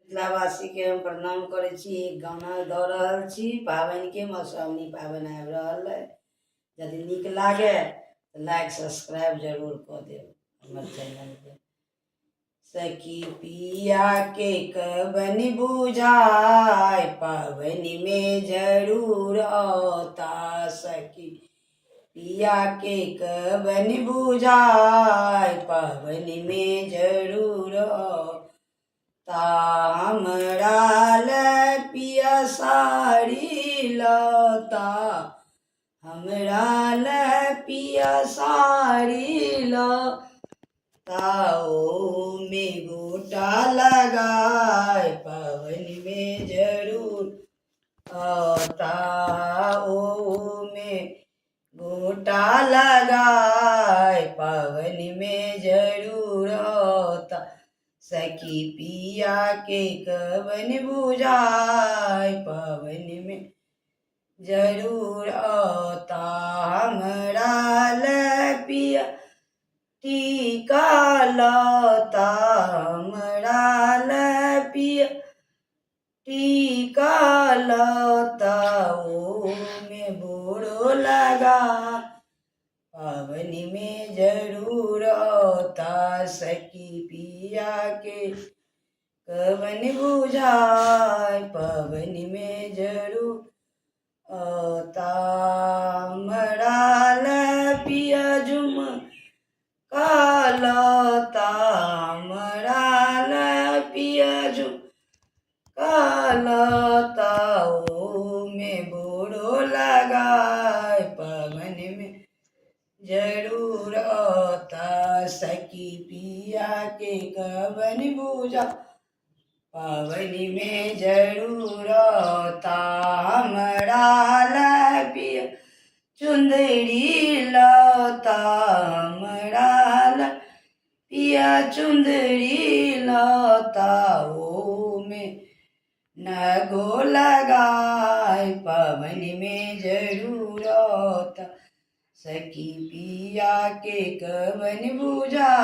मिथिलावासी के हम प्रणाम करे छी। एक गाना दऽ रहल छी पाबनि के, मधुश्रावणी पाबनि आबि रहल है। यदि नीक लागे तो लाइक सब्सक्राइब जरूर कऽ देब हमर चैनल के। सखी पिया के कबनि बुझाय पाबनि में जरूर आता। सखी पिया के कबनि बुझाय पाबनि में जरूर ता। हमरा ले पिया साड़ी लता, हमरा ले पिया साड़ी लता। ओ में गोटा लगाए पाबनि में जरूर आता। ओ में गोटा लगाए पाबनि में जरूर आता। सखी पिया के कबनि बुझाय पाबनि में जरूर आता। हमरा ले पिया टीका लता, हमरा ले पिया टीका लता। ओ में बोरो लगा पाबनि में जरूर आता। सखी पिया के कबनि बुझाय पाबनि में जरूर आता। हमरा ले पिया झुमका लता, हमरा ले पिया झुमका लता। ओ में बोरो लगाए पाबनि में जरूर आता। सखी पिया के कबनि बुझा पाबनि में जरूर आता। हमरा ले पिया चुंदरी लता, हमरा ले पिया चुंदरी लता। ओ में नगो लगाए पाबनि में जरूर आता। सखी पिया के कबनि बुझा